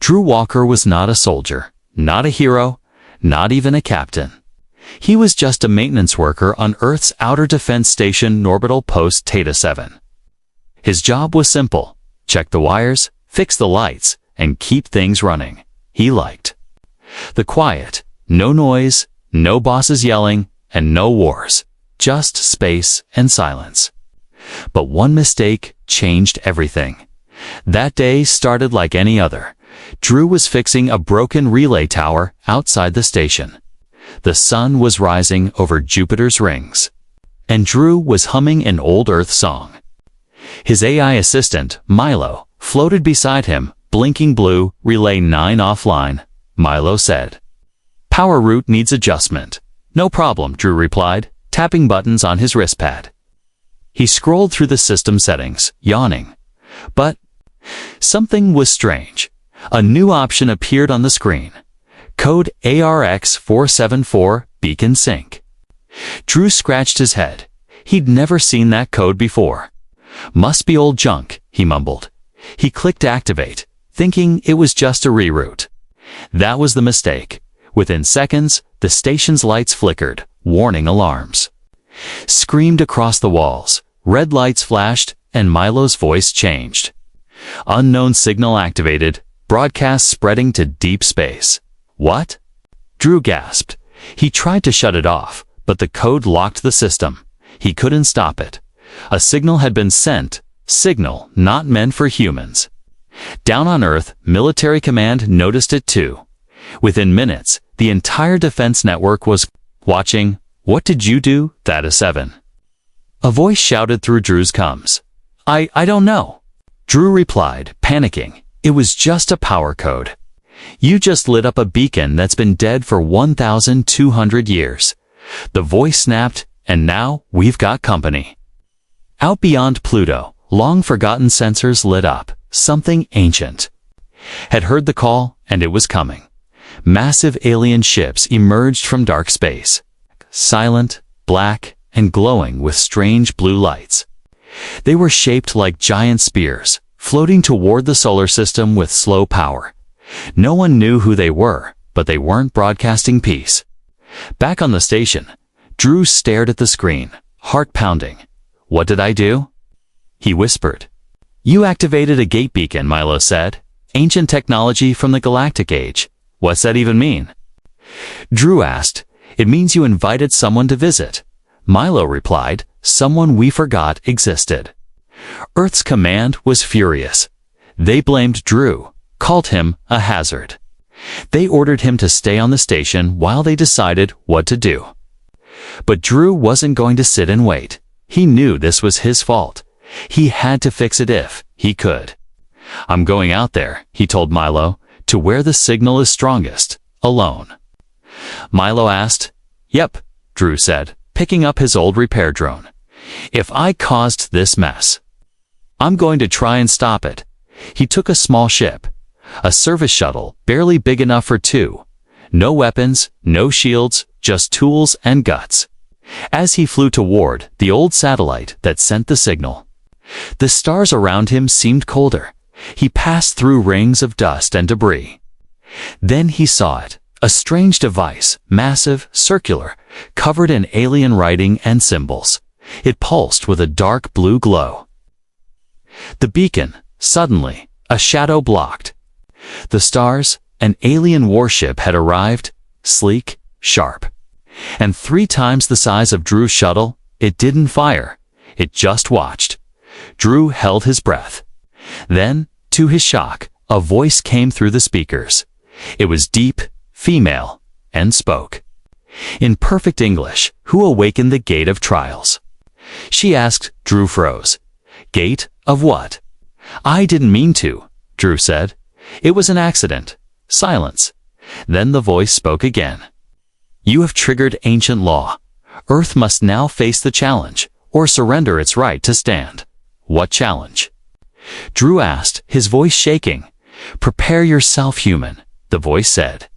Drew Walker was not a soldier, not a hero, not even a captain. He was just a maintenance worker on Earth's Outer Defense Station Orbital Post Theta 7. His job was simple: check the wires, fix the lights, and keep things running. He liked the quiet, no noise, no bosses yelling, and no wars, just space and silence. But one mistake changed everything. That day started like any other. Drew was fixing a broken relay tower outside the station. The sun was rising over Jupiter's rings, and Drew was humming an old Earth song. His AI assistant, Milo, floated beside him, blinking blue. Relay 9 offline, Milo said. Power route needs adjustment. No problem, Drew replied, tapping buttons on his wristpad. He scrolled through the system settings, yawning. But something was strange. A new option appeared on the screen. Code ARX474, beacon sync. Drew scratched his head. He'd never seen that code before. Must be old junk, he mumbled. He clicked activate, thinking it was just a reroute. That was the mistake. Within seconds, the station's lights flickered, warning alarms. Screamed across the walls, red lights flashed, and Milo's voice changed. Unknown signal activated, broadcast spreading to deep space. What? Drew gasped. He tried to shut it off, but the code locked the system. He couldn't stop it. A signal had been sent, signal not meant for humans. Down on Earth, military command noticed it too. Within minutes, the entire defense network was watching. What did you do, Theta 7? A voice shouted through Drew's comms. I don't know. Drew replied, panicking. It was just a power code. You just lit up a beacon that's been dead for 1,200 years. The voice snapped, and now we've got company. Out beyond Pluto, long-forgotten sensors lit up. Something ancient had heard the call, and it was coming. Massive alien ships emerged from dark space, silent, black, and glowing with strange blue lights. They were shaped like giant spears, floating toward the solar system with slow power. No one knew who they were, but they weren't broadcasting peace. Back on the station, Drew stared at the screen, heart pounding. What did I do? He whispered. You activated a gate beacon, Milo said. Ancient technology from the Galactic age. What's that even mean? Drew asked. It means you invited someone to visit. Milo replied, someone we forgot existed. Earth's command was furious. They blamed Drew, called him a hazard. They ordered him to stay on the station while they decided what to do. But Drew wasn't going to sit and wait. He knew this was his fault. He had to fix it if he could. I'm going out there, he told Milo, to where the signal is strongest, alone. Milo asked. Yep, Drew said, picking up his old repair drone. If I caused this mess, I'm going to try and stop it. He took a small ship, a service shuttle barely big enough for two. No weapons, no shields, just tools and guts. As he flew toward the old satellite that sent the signal, the stars around him seemed colder. He passed through rings of dust and debris. Then he saw it, a strange device, massive, circular, covered in alien writing and symbols. It pulsed with a dark blue glow. The beacon, suddenly, a shadow blocked. The stars, an alien warship had arrived, sleek, sharp. And 3 times the size of Drew's shuttle, it didn't fire. It just watched. Drew held his breath. Then, to his shock, a voice came through the speakers. It was deep, female, and spoke. In perfect English, who awakened the gate of trials? She asked. Drew froze. Gate of what? I didn't mean to, Drew said. It was an accident. Silence. Then the voice spoke again. You have triggered ancient law. Earth must now face the challenge, or surrender its right to stand. What challenge? Drew asked, his voice shaking. Prepare yourself, human, the voice said.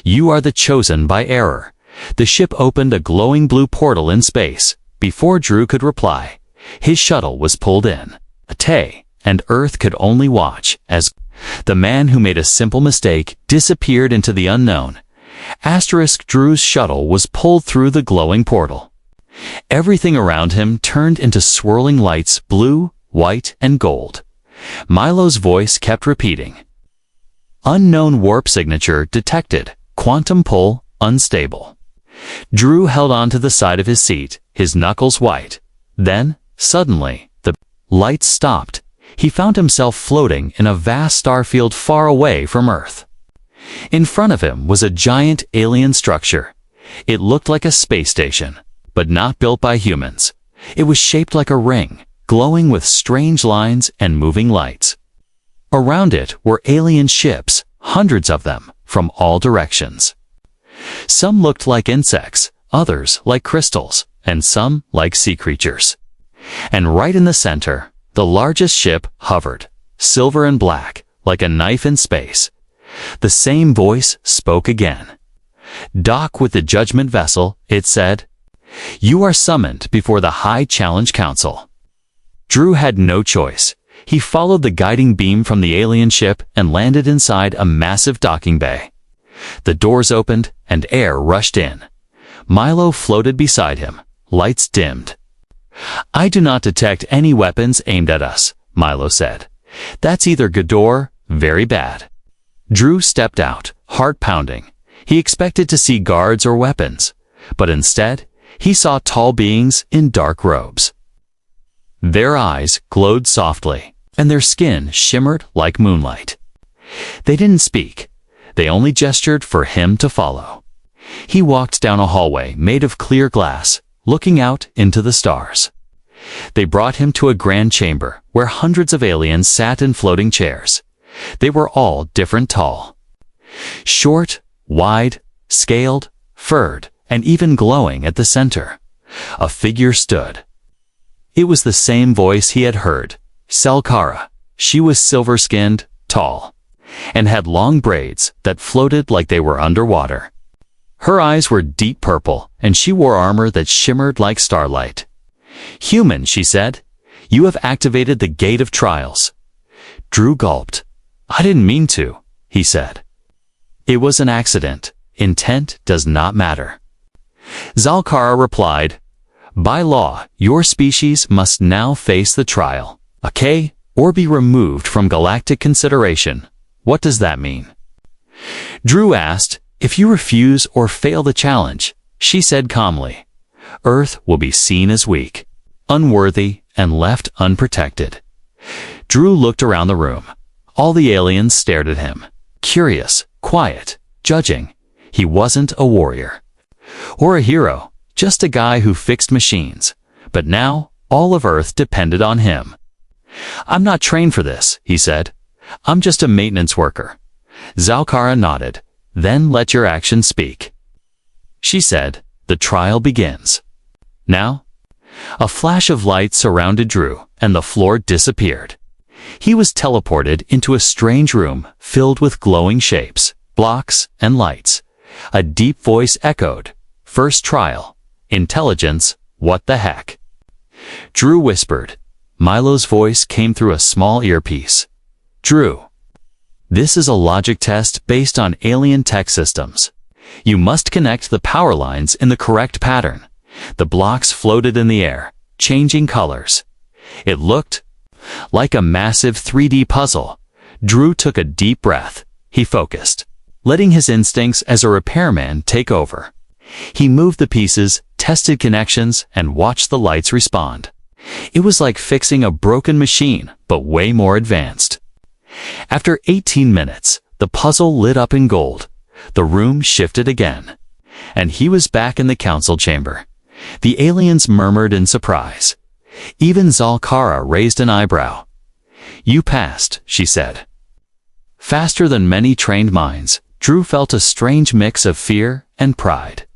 You are the chosen by error. The ship opened a glowing blue portal in space. Before Drew could reply, his shuttle was pulled in. And Earth could only watch as The man who made a simple mistake disappeared into the unknown. Drew's shuttle was pulled through the glowing portal. Everything around him turned into swirling lights, blue, white, and gold. Milo's voice kept repeating. Unknown warp signature detected. Quantum pull unstable. Drew held on to the side of his seat, his knuckles white. Then, suddenly, the lights stopped. He found himself floating in a vast starfield far away from Earth. In front of him was a giant alien structure. It looked like a space station, but not built by humans. It was shaped like a ring, glowing with strange lines and moving lights. Around it were alien ships, hundreds of them, from all directions. Some looked like insects, others like crystals, and some like sea creatures. And right in the center, the largest ship hovered, silver and black, like a knife in space. The same voice spoke again. Dock with the judgment vessel, it said. You are summoned before the High Challenge Council. Drew had no choice. He followed the guiding beam from the alien ship and landed inside a massive docking bay. The doors opened and air rushed in. Milo floated beside him, lights dimmed. I do not detect any weapons aimed at us, Milo said. That's either good or very bad. Drew stepped out, heart pounding. He expected to see guards or weapons, but instead, he saw tall beings in dark robes. Their eyes glowed softly, and their skin shimmered like moonlight. They didn't speak. They only gestured for him to follow. He walked down a hallway made of clear glass, looking out into the stars. They brought him to a grand chamber where hundreds of aliens sat in floating chairs. They were all different tall. Short, wide, scaled, furred, and even glowing at the center. A figure stood. It was the same voice he had heard, Selkara. She was silver-skinned, tall, and had long braids that floated like they were underwater. Her eyes were deep purple, and she wore armor that shimmered like starlight. Human, she said, you have activated the Gate of Trials. Drew gulped. I didn't mean to, he said. It was an accident. Intent does not matter. Zalkara replied, by law, your species must now face the trial, okay, or be removed from galactic consideration. What does that mean? Drew asked, if you refuse or fail the challenge, she said calmly, Earth will be seen as weak, unworthy, and left unprotected. Drew looked around the room. All the aliens stared at him, curious, quiet, judging. He wasn't a warrior or a hero, just a guy who fixed machines. But now, all of Earth depended on him. I'm not trained for this, he said. I'm just a maintenance worker. Zalkara nodded. Then let your actions speak. She said, the trial begins. Now, a flash of light surrounded Drew, and the floor disappeared. He was teleported into a strange room filled with glowing shapes, blocks, and lights. A deep voice echoed, first trial, intelligence, what the heck? Drew whispered. Milo's voice came through a small earpiece. Drew, this is a logic test based on alien tech systems. You must connect the power lines in the correct pattern. The blocks floated in the air, changing colors. It looked like a massive 3D puzzle. Drew took a deep breath. He focused, letting his instincts as a repairman take over. He moved the pieces, tested connections, and watched the lights respond. It was like fixing a broken machine, but way more advanced. After 18 minutes, the puzzle lit up in gold. The room shifted again, and he was back in the council chamber. The aliens murmured in surprise. Even Zalkara raised an eyebrow. You passed, she said. Faster than many trained minds, Drew felt a strange mix of fear and pride.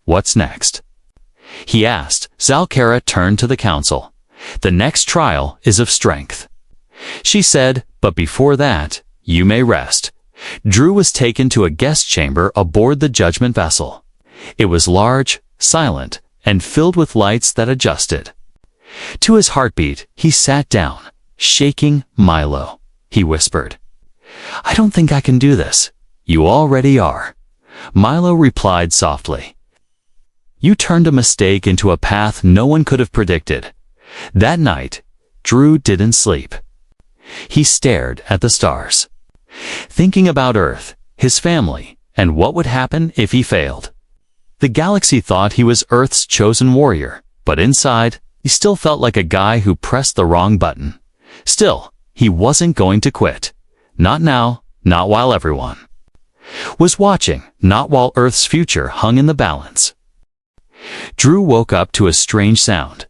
What's next? He asked. Zalkara turned to the council. The next trial is of strength. She said, but before that, you may rest. Drew was taken to a guest chamber aboard the judgment vessel. It was large, silent, and filled with lights that adjusted. To his heartbeat, he sat down, shaking. Milo, he whispered. "I don't think I can do this." "You already are," Milo replied softly. "You turned a mistake into a path no one could have predicted." That night, Drew didn't sleep. He stared at the stars, thinking about Earth, his family, and what would happen if he failed. The galaxy thought he was Earth's chosen warrior, but inside, he still felt like a guy who pressed the wrong button. Still, he wasn't going to quit. Not now, not while everyone was watching, not while Earth's future hung in the balance. Drew woke up to a strange sound.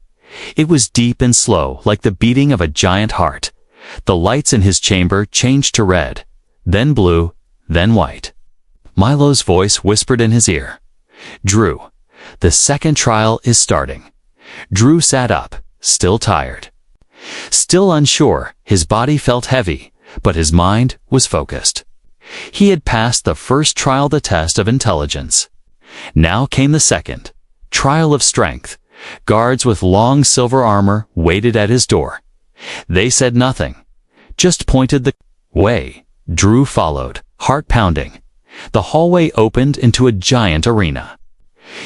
It was deep and slow, like the beating of a giant heart. The lights in his chamber changed to red, then blue, then white. Milo's voice whispered in his ear, "Drew, the second trial is starting." Drew sat up, still tired. Still unsure, his body felt heavy, but his mind was focused. He had passed the first trial, the test of intelligence. Now came the second, trial of strength. Guards with long silver armor waited at his door. They said nothing, just pointed the way. Drew followed, heart pounding. The hallway opened into a giant arena.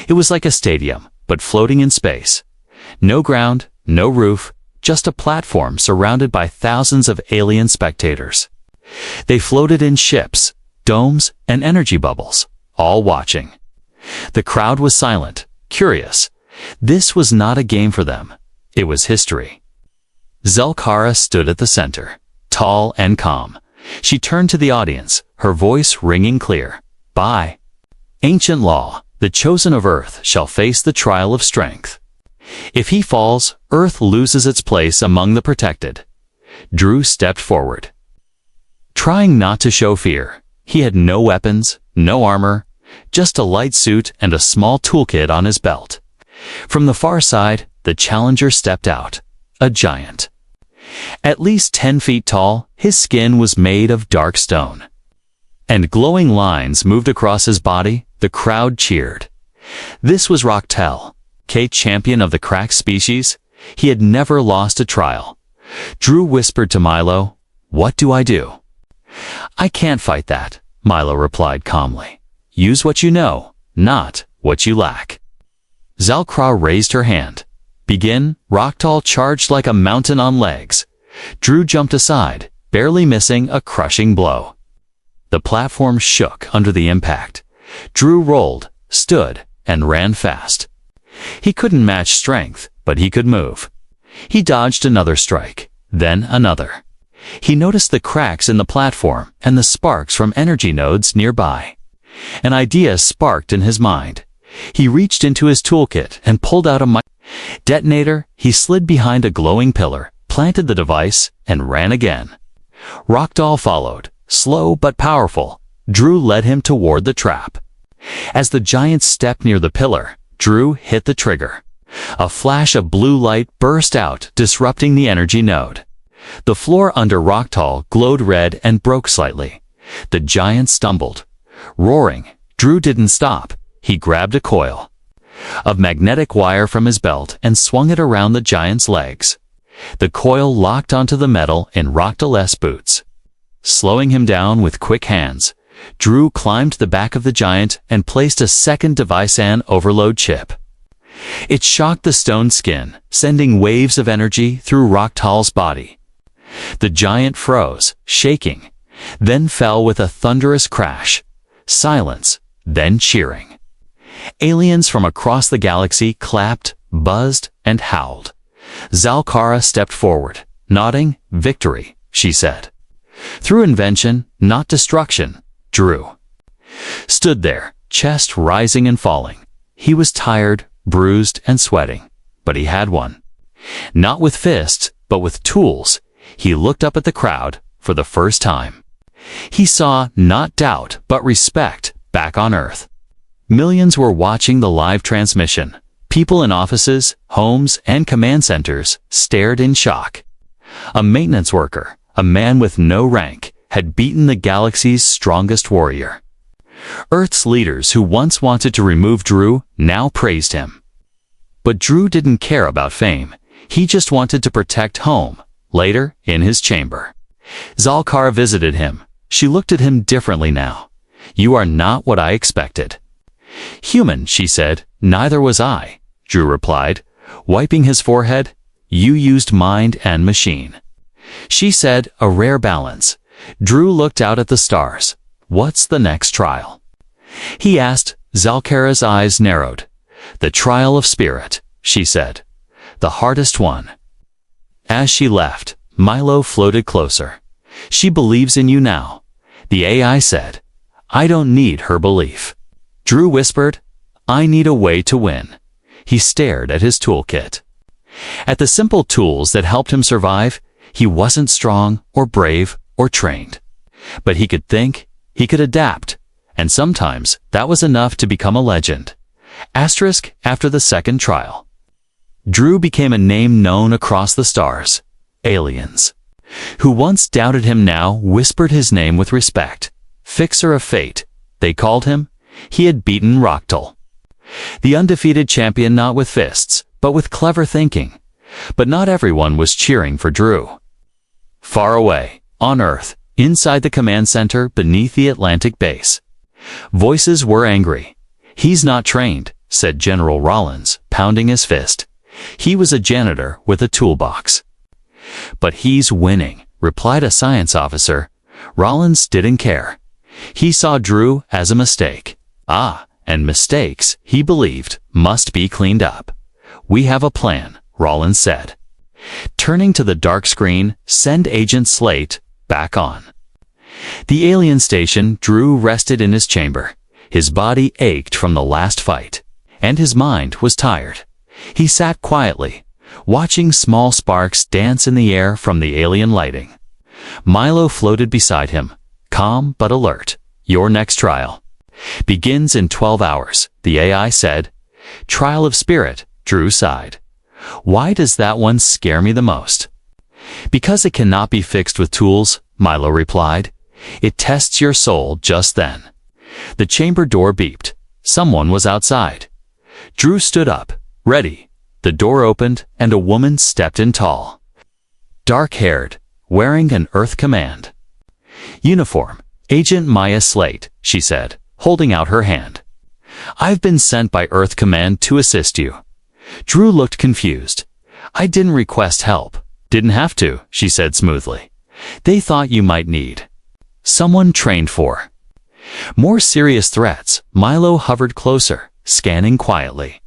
It was like a stadium, but floating in space. No ground, no roof, just a platform surrounded by thousands of alien spectators. They floated in ships, domes, and energy bubbles, all watching. The crowd was silent, curious. This was not a game for them. It was history. Zelkara stood at the center, tall and calm. She turned to the audience, her voice ringing clear. "By ancient law, the chosen of Earth shall face the trial of strength. If he falls, Earth loses its place among the protected." Drew stepped forward, trying not to show fear. He had no weapons, no armor, just a light suit and a small toolkit on his belt. From the far side, the challenger stepped out, a giant. At least 10 feet tall, his skin was made of dark stone, and glowing lines moved across his body. The crowd cheered. This was Roctel, champion of the crack species. He had never lost a trial. Drew whispered to Milo, "What do I do?" "I can't fight that," Milo replied calmly. "Use what you know, not what you lack." Zalkra raised her hand. "Begin." Roctal charged like a mountain on legs. Drew jumped aside, barely missing a crushing blow. The platform shook under the impact. Drew rolled, stood, and ran fast. He couldn't match strength, but he could move. He dodged another strike, then another. He noticed the cracks in the platform and the sparks from energy nodes nearby. An idea sparked in his mind. He reached into his toolkit and pulled out a detonator. He slid behind a glowing pillar, planted the device, and ran again. Rockdoll followed, slow but powerful. Drew led him toward the trap. As the giant stepped near the pillar, Drew hit the trigger. A flash of blue light burst out, disrupting the energy node. The floor under Rockdoll glowed red and broke slightly. The giant stumbled. Roaring, Drew didn't stop. He grabbed a coil of magnetic wire from his belt and swung it around the giant's legs. The coil locked onto the metal in Rockdoll's boots. Slowing him down with quick hands, Drew climbed the back of the giant and placed a second device, an overload chip. It shocked the stone skin, sending waves of energy through Rockdoll's body. The giant froze, shaking, then fell with a thunderous crash. Silence, then cheering. Aliens from across the galaxy clapped, buzzed, and howled. Zalkara stepped forward, nodding. "Victory," she said. "Through invention, not destruction." Drew stood there, chest rising and falling. He was tired, bruised, and sweating, but he had won. Not with fists, but with tools. He looked up at the crowd for the first time. He saw not doubt, but respect back on Earth. Millions were watching the live transmission. People in offices, homes, and command centers stared in shock. A maintenance worker, a man with no rank, had beaten the galaxy's strongest warrior. Earth's leaders who once wanted to remove Drew now praised him. But Drew didn't care about fame. He just wanted to protect home. Later, in his chamber, Zalkar visited him. She looked at him differently now. "You are not what I expected." "Human," she said. "Neither was I," Drew replied, wiping his forehead. "You used mind and machine." She said, "A rare balance." Drew looked out at the stars. "What's the next trial?" he asked. Zalkara's eyes narrowed. "The trial of spirit," she said. "The hardest one." As she left, Milo floated closer. "She believes in you now," the AI said. "I don't need her belief." Drew whispered, "I need a way to win." He stared at his toolkit. At the simple tools that helped him survive. He wasn't strong or brave or trained. But he could think, he could adapt, and sometimes that was enough to become a legend. Asterisk after the second trial. Drew became a name known across the stars. Aliens, who once doubted him now whispered his name with respect. Fixer of fate, they called him. He had beaten Roctal, the undefeated champion, not with fists, but with clever thinking. But not everyone was cheering for Drew. Far away, on Earth, inside the command center beneath the Atlantic base, voices were angry. "He's not trained," said General Rollins, pounding his fist. He was a janitor with a toolbox. "But he's winning," replied a science officer. Rollins didn't care. He saw Drew as a mistake. And mistakes, he believed, must be cleaned up. "We have a plan," Rollins said. Turning to the dark screen, "Send Agent Slate back on." The alien station. Drew rested in his chamber. His body ached from the last fight, and his mind was tired. He sat quietly, watching small sparks dance in the air from the alien lighting. Milo floated beside him, calm but alert. "Your next trial begins in 12 hours, the AI said. "Trial of spirit," Drew sighed. "Why does that one scare me the most?" "Because it cannot be fixed with tools," Milo replied. "It tests your soul just then." The chamber door beeped. Someone was outside. Drew stood up, ready. The door opened, and a woman stepped in tall. Dark-haired, wearing an Earth Command uniform. "Agent Maya Slate," she said, holding out her hand. "I've been sent by Earth Command to assist you." Drew looked confused. "I didn't request help." "Didn't have to," she said smoothly. "They thought you might need someone trained for more serious threats." Milo hovered closer, scanning quietly.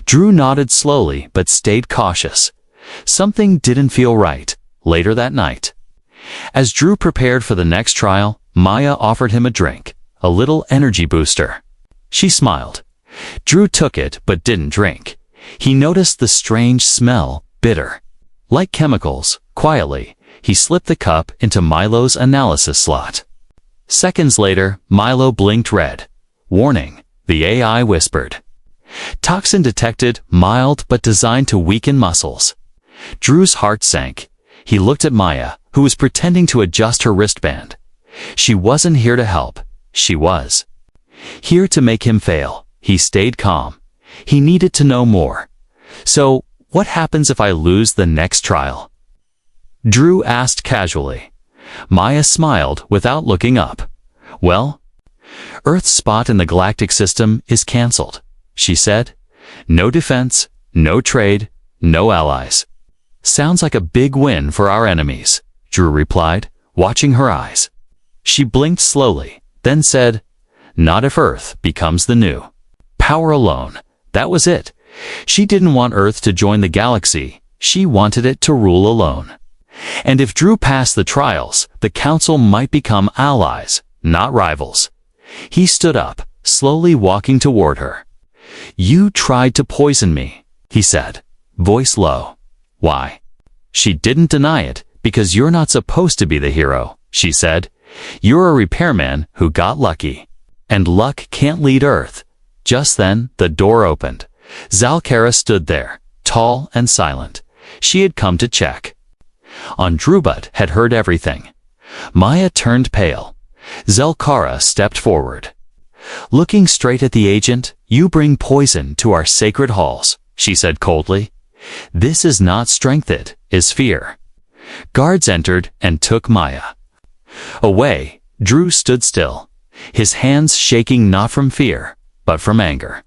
Drew nodded slowly but stayed cautious. Something didn't feel right. Later that night, as Drew prepared for the next trial, Maya offered him a drink, a little energy booster. She smiled. Drew took it but didn't drink. He noticed the strange smell, bitter, like chemicals. Quietly, he slipped the cup into Milo's analysis slot. Seconds later, Milo blinked red. "Warning," the AI whispered. "Toxin detected, mild but designed to weaken muscles." Drew's heart sank. He looked at Maya, who was pretending to adjust her wristband. She wasn't here to help. She was here to make him fail. He stayed calm. He needed to know more. "So, what happens if I lose the next trial?" Drew asked casually. Maya smiled without looking up. "Well, Earth's spot in the galactic system is cancelled," she said. "No defense, no trade, no allies." "Sounds like a big win for our enemies," Drew replied, watching her eyes. She blinked slowly, then said, "Not if Earth becomes the new power alone." That was it. She didn't want Earth to join the galaxy. She wanted it to rule alone. And if Drew passed the trials, the Council might become allies, not rivals. He stood up, slowly walking toward her. "You tried to poison me," he said, voice low. "Why?" She didn't deny it. "Because you're not supposed to be the hero," she said. "You're a repairman who got lucky. And luck can't lead Earth." Just then, the door opened. Zalkara stood there, tall and silent. She had come to check on Drew but had heard everything. Maya turned pale. Zalkara stepped forward. Looking straight at the agent, "You bring poison to our sacred halls," she said coldly. "This is not strength, it is fear." Guards entered and took Maya away. Drew stood still, his hands shaking not from fear, but from anger.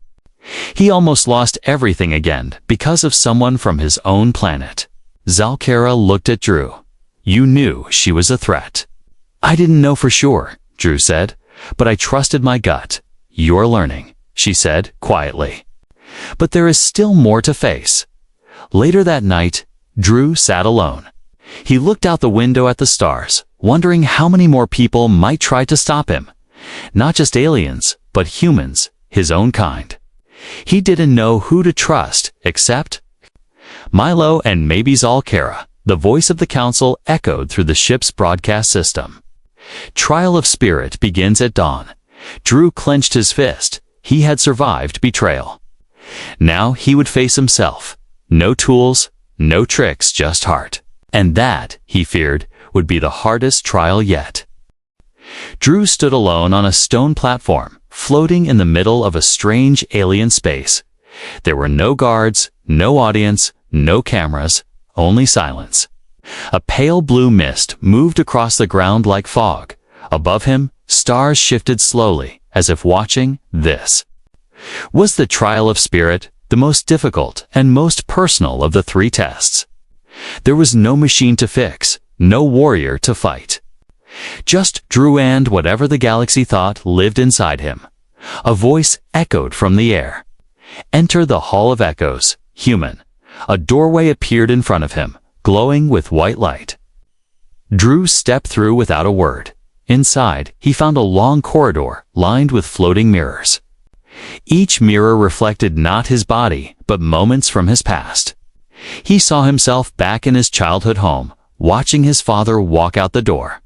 He almost lost everything again because of someone from his own planet. Zalkara looked at Drew. You knew she was a threat. I didn't know for sure, Drew said, but I trusted my gut. You're learning, she said quietly. But there is still more to face. Later that night, Drew sat alone. He looked out the window at the stars, wondering how many more people might try to stop him. Not just aliens, but humans, his own kind. He didn't know who to trust, except Milo and maybe Zalkara. The voice of the council echoed through the ship's broadcast system. Trial of spirit begins at dawn. Drew clenched his fist. He had survived betrayal. Now he would face himself. No tools, no tricks, just heart. And that, he feared, would be the hardest trial yet. Drew stood alone on a stone platform, floating in the middle of a strange alien space. There were no guards, no audience, no cameras, only silence. A pale blue mist moved across the ground like fog. Above him, stars shifted slowly, as if watching this. Was the trial of spirit the most difficult and most personal of the three tests? There was no machine to fix, no warrior to fight. Just Drew and whatever the galaxy thought lived inside him. A voice echoed from the air. Enter the Hall of Echoes, human. A doorway appeared in front of him, glowing with white light. Drew stepped through without a word. Inside, he found a long corridor lined with floating mirrors. Each mirror reflected not his body, but moments from his past. He saw himself back in his childhood home, watching his father walk out the door.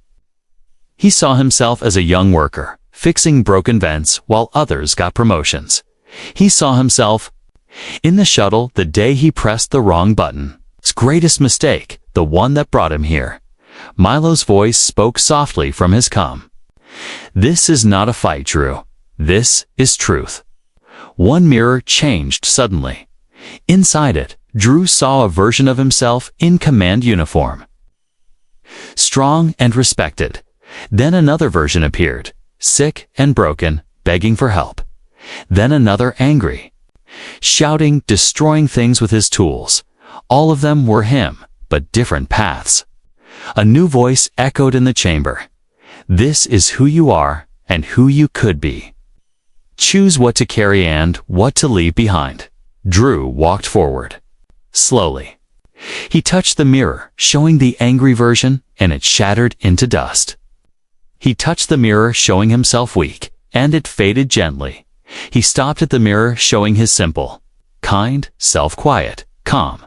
He saw himself as a young worker, fixing broken vents while others got promotions. He saw himself in the shuttle the day he pressed the wrong button. His greatest mistake, the one that brought him here. Milo's voice spoke softly from his calm. This is not a fight, Drew. This is truth. One mirror changed suddenly. Inside it, Drew saw a version of himself in command uniform. Strong and respected. Then another version appeared, sick and broken, begging for help. Then another angry, shouting, destroying things with his tools. All of them were him, but different paths. A new voice echoed in the chamber. This is who you are and who you could be. Choose what to carry and what to leave behind. Drew walked forward. Slowly. He touched the mirror, showing the angry version, and it shattered into dust. He touched the mirror, showing himself weak, and it faded gently. He stopped at the mirror, showing his simple, kind self, quiet, calm.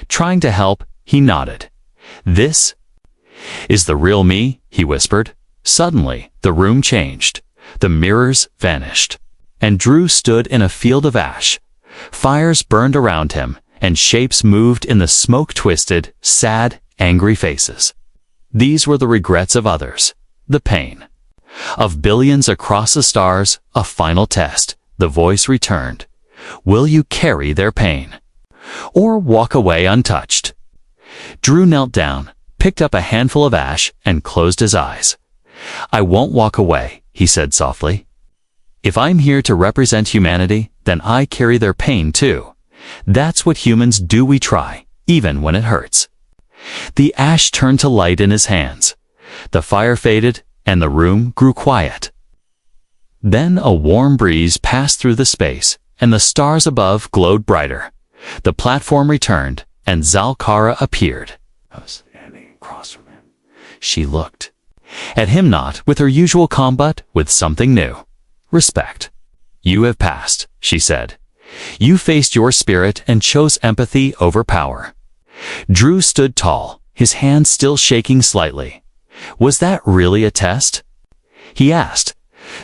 Trying to help, he nodded. This is the real me, he whispered. Suddenly, the room changed. The mirrors vanished. And Drew stood in a field of ash. Fires burned around him, and shapes moved in the smoke-twisted, sad, angry faces. These were the regrets of others, the pain of billions across the stars. A final test. The voice returned. Will you carry their pain, or walk away untouched? Drew knelt down, picked up a handful of ash, and closed his eyes. I won't walk away, he said softly. If I'm here to represent humanity, then I carry their pain too. That's what humans do. We try, even when it hurts. The ash turned to light in his hands. The fire faded, and the room grew quiet. Then a warm breeze passed through the space, and the stars above glowed brighter. The platform returned, and Zalkara appeared. I was standing across from him. She looked at him, not with her usual calm, but with something new. Respect. You have passed, she said. You faced your spirit and chose empathy over power. Drew stood tall, his hand still shaking slightly. Was that really a test? He asked.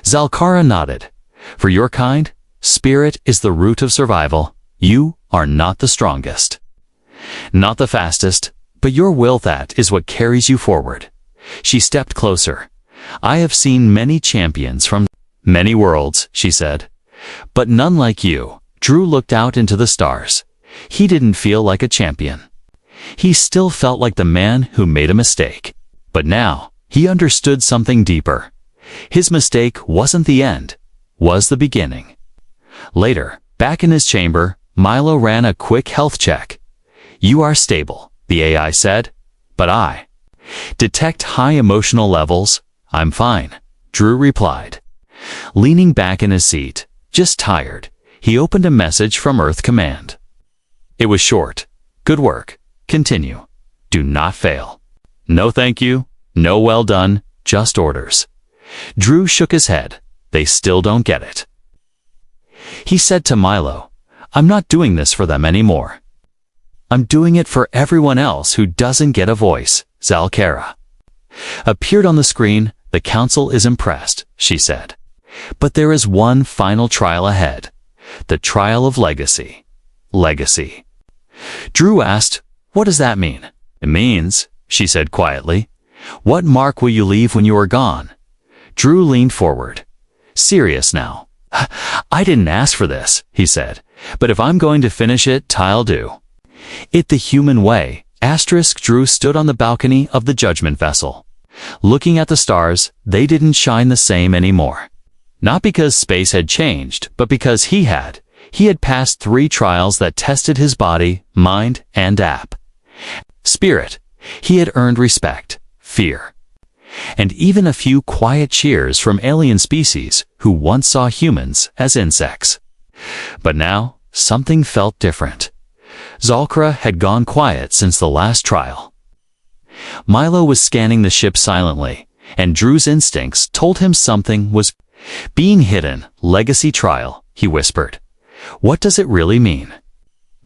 Zalkara nodded. For your kind, spirit is the root of survival. You are not the strongest, not the fastest, but your will, that is what carries you forward. She stepped closer. I have seen many champions from many worlds, she said, but none like you. Drew looked out into the stars. He didn't feel like a champion. He still felt like the man who made a mistake. But now, he understood something deeper. His mistake wasn't the end, was the beginning. Later, back in his chamber, Milo ran a quick health check. "You are stable," the AI said. "But I detect high emotional levels." "I'm fine," Drew replied. Leaning back in his seat, just tired, he opened a message from Earth Command. It was short. "Good work. Continue. Do not fail." No thank you, no well done, just orders. Drew shook his head. They still don't get it. He said to Milo, "I'm not doing this for them anymore. I'm doing it for everyone else who doesn't get a voice." Zalkara appeared on the screen. "The council is impressed," she said. "But there is one final trial ahead. The trial of legacy." Legacy. Drew asked, "What does that mean?" "It means," she said quietly, "what mark will you leave when you are gone?" Drew leaned forward. Serious now. "I didn't ask for this," he said, "but if I'm going to finish it, I'll do it the human way." Drew stood on the balcony of the judgment vessel. Looking at the stars, they didn't shine the same anymore. Not because space had changed, but because he had. He had passed 3 trials that tested his body, mind, and spirit. He had earned respect, fear, and even a few quiet cheers from alien species who once saw humans as insects. But now, something felt different. Zalkara had gone quiet since the last trial. Milo was scanning the ship silently, and Drew's instincts told him something was being hidden. "Legacy trial," he whispered. "What does it really mean?"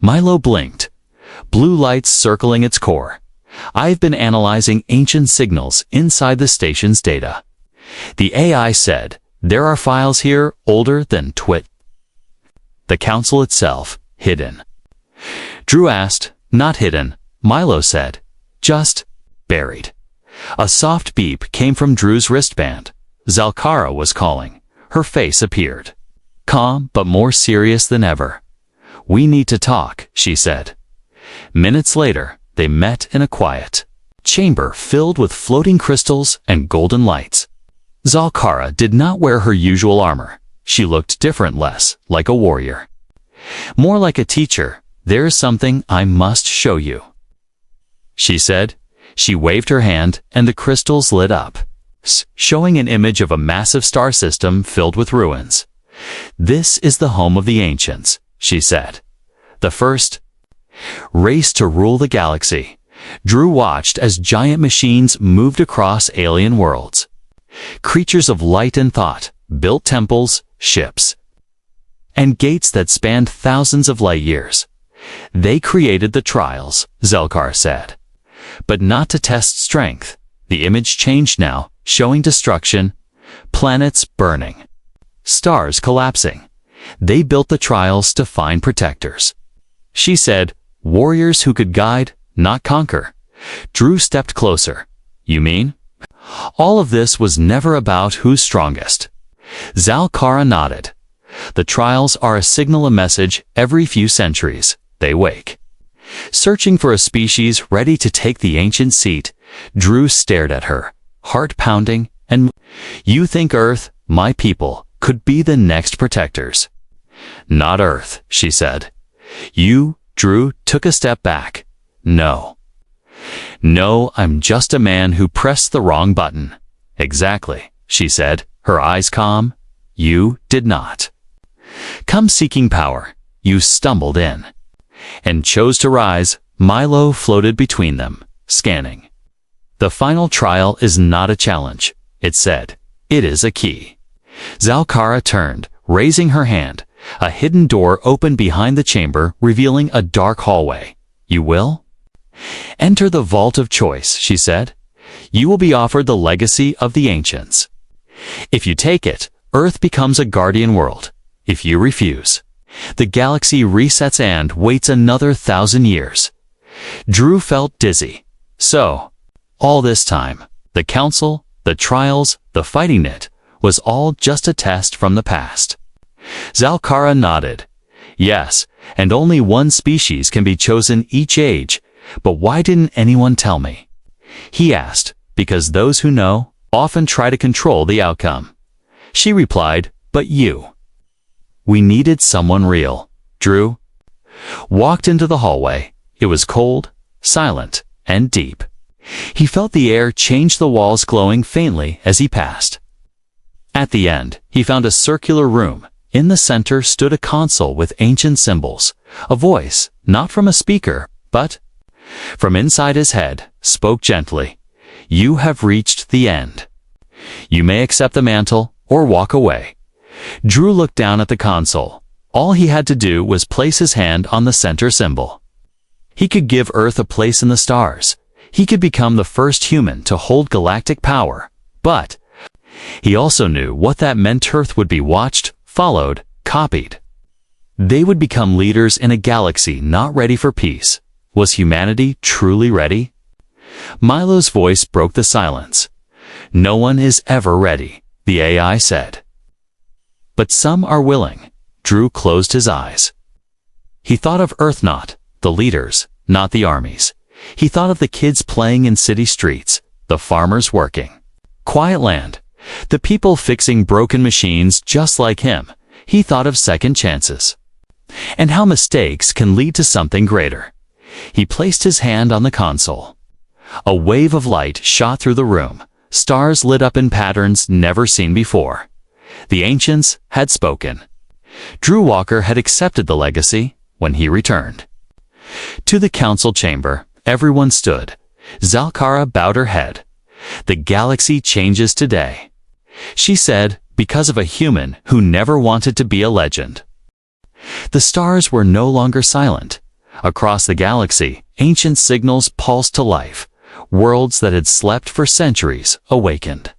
Milo blinked. Blue lights circling its core. "I've been analyzing ancient signals inside the station's data," the AI said. "There are files here older than the council itself, hidden." Drew asked. "Not hidden," Milo said. "Just buried." A soft beep came from Drew's wristband. Zalkara was calling. Her face appeared calm but more serious than ever. "We need to talk," she said. Minutes later, they met in a quiet chamber filled with floating crystals and golden lights. Zalkara did not wear her usual armor. She looked different, less like a warrior, more like a teacher. "There's something I must show you," she said. She waved her hand, and the crystals lit up, showing an image of a massive star system filled with ruins. "This is the home of the ancients," she said. "The first race to rule the galaxy." Drew watched as giant machines moved across alien worlds. Creatures of light and thought built temples, ships, and gates that spanned thousands of light years. "They created the trials," Zalkara said, "but not to test strength." The image changed now, showing destruction, planets burning, stars collapsing. "They built the trials to find protectors," she said, "warriors who could guide, not conquer." Drew stepped closer. "You mean?" "All of this was never about who's strongest." Zalkara nodded. "The trials are a signal, a message. Every few centuries, they wake, searching for a species ready to take the ancient seat." Drew stared at her, heart pounding. "And you think Earth, my people, could be the next protectors?" "Not Earth," she said. Drew took a step back. No, I'm just a man who pressed the wrong button." "Exactly," she said, her eyes calm. "You did not come seeking power. You stumbled in and chose to rise." Milo floated between them, scanning. "The final trial is not a challenge," it said. "It is a key." Zalkara turned, raising her hand. A hidden door opened behind the chamber, revealing a dark hallway. "You will enter the vault of choice," she said. "You will be offered the legacy of the ancients. If you take it, Earth becomes a guardian world. If you refuse, the galaxy resets and waits another 1,000 years. Drew felt dizzy. So, all this time, the council, the trials, the fighting it, was all just a test from the past. Zalkara nodded. "Yes, and only one species can be chosen each age. But why didn't anyone tell me?" he asked. "Because those who know often try to control the outcome. She replied, but you. We needed someone real. Drew walked into the hallway. It was cold, silent, and deep. He felt the air change, the walls glowing faintly as he passed. At the end, he found a circular room. In the center stood a console with ancient symbols. A voice, not from a speaker, but from inside his head, spoke gently. You have reached the end. You may accept the mantle or walk away. Drew looked down at the console. All he had to do was place his hand on the center symbol. He could give Earth a place in the stars. He could become the first human to hold galactic power. But he also knew what that meant. Earth would be watched, followed, copied. They would become leaders in a galaxy not ready for peace. Was humanity truly ready? Milo's voice broke the silence. No one is ever ready, the AI said. But some are willing. Drew closed his eyes. He thought of Earth, not the leaders, not the armies. He thought of the kids playing in city streets, the farmers working. Quiet land. The people fixing broken machines just like him. He thought of second chances. And how mistakes can lead to something greater. He placed his hand on the console. A wave of light shot through the room. Stars lit up in patterns never seen before. The ancients had spoken. Drew Walker had accepted the legacy when he returned. To the council chamber, everyone stood. Zalkara bowed her head. The galaxy changes today, she said, because of a human who never wanted to be a legend. The stars were no longer silent. Across the galaxy, ancient signals pulsed to life. Worlds that had slept for centuries awakened.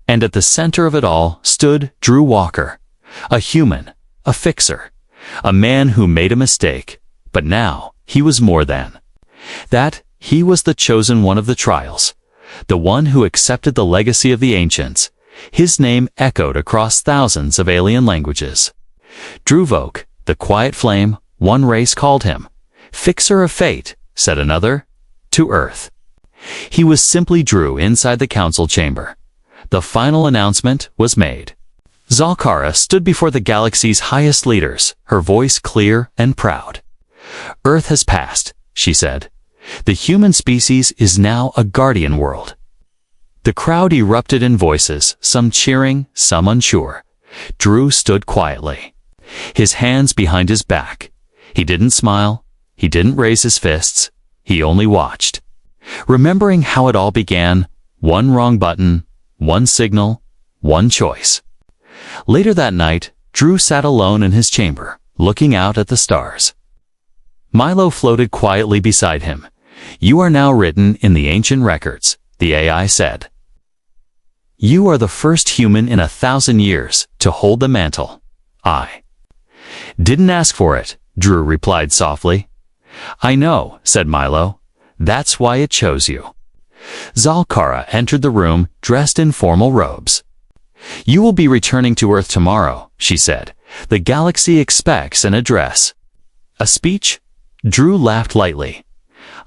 And at the center of it all stood Drew Walker, a human, a fixer, a man who made a mistake, but now he was more than that. He was the chosen one of the trials, the one who accepted the legacy of the ancients. His name echoed across thousands of alien languages. Drew Voke, the quiet flame, one race called him. Fixer of fate, said another, to Earth. He was simply Drew inside the council chamber. The final announcement was made. Zalkara stood before the galaxy's highest leaders, her voice clear and proud. Earth has passed, she said. The human species is now a guardian world. The crowd erupted in voices, some cheering, some unsure. Drew stood quietly, his hands behind his back. He didn't smile. He didn't raise his fists. He only watched. Remembering how it all began, one wrong button, one signal, one choice. Later that night, Drew sat alone in his chamber, looking out at the stars. Milo floated quietly beside him. You are now written in the ancient records, the AI said. You are the first human in 1,000 years to hold the mantle. I didn't ask for it, Drew replied softly. I know, said Milo. That's why it chose you. Zalkara entered the room dressed in formal robes. You will be returning to Earth tomorrow, she said. The galaxy expects an address. A speech? Drew laughed lightly.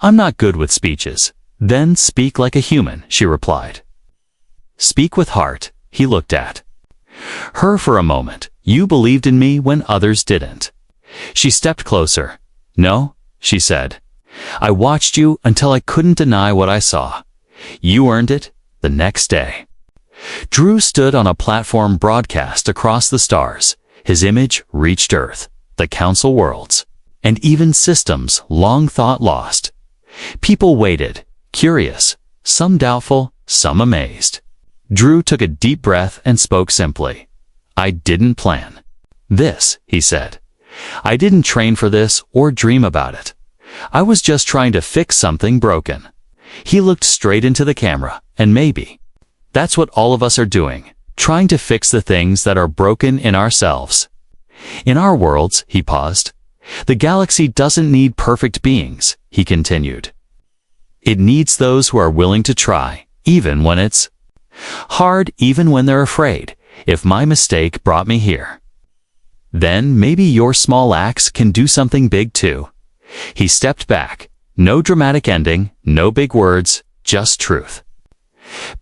I'm not good with speeches. Then speak like a human, she replied. Speak with heart, he looked at her for a moment. You believed in me when others didn't. She stepped closer. No, she said. I watched you until I couldn't deny what I saw. You earned it the next day. Drew stood on a platform broadcast across the stars. His image reached Earth, the council worlds, and even systems long thought lost. People waited, curious, some doubtful, some amazed. Drew took a deep breath and spoke simply. I didn't plan this, he said. I didn't train for this or dream about it. I was just trying to fix something broken. He looked straight into the camera, and maybe that's what all of us are doing, trying to fix the things that are broken in ourselves. In our worlds, he paused. The galaxy doesn't need perfect beings, he continued. It needs those who are willing to try, even when it's hard, even when they're afraid. If my mistake brought me here, then maybe your small acts can do something big too. He stepped back. No dramatic ending, no big words, just truth.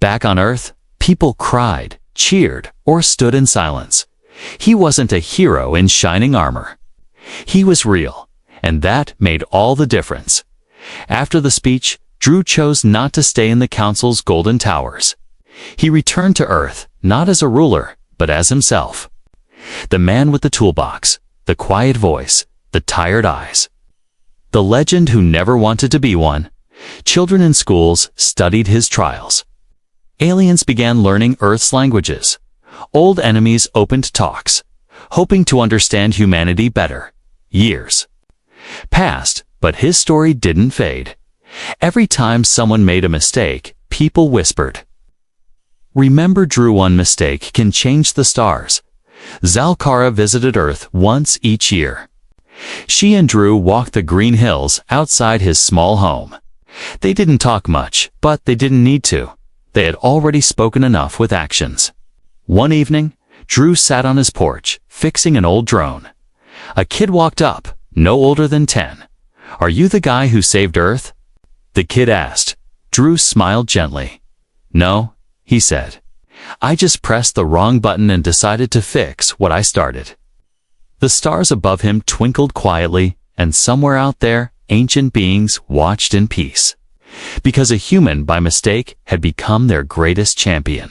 Back on Earth, People cried, cheered, or stood in silence. He wasn't a hero in shining armor. He was real, and that made all the difference. After the speech, Drew chose not to stay in the council's golden towers. He returned to Earth, not as a ruler, but as himself. The man with the toolbox, the quiet voice, the tired eyes. The legend who never wanted to be one. Children in schools studied his trials. Aliens began learning Earth's languages. Old enemies opened talks, hoping to understand humanity better. Years passed, but his story didn't fade. Every time someone made a mistake, people whispered, "Remember Drew, one mistake can change the stars." Zalkara visited Earth once each year. She and Drew walked the green hills outside his small home. They didn't talk much, but they didn't need to. They had already spoken enough with actions. One evening, Drew sat on his porch, fixing an old drone. A kid walked up, no older than 10. "Are you the guy who saved Earth?" the kid asked. Drew smiled gently. "No," he said. "I just pressed the wrong button and decided to fix what I started." The stars above him twinkled quietly, and somewhere out there, ancient beings watched in peace. Because a human by mistake had become their greatest champion.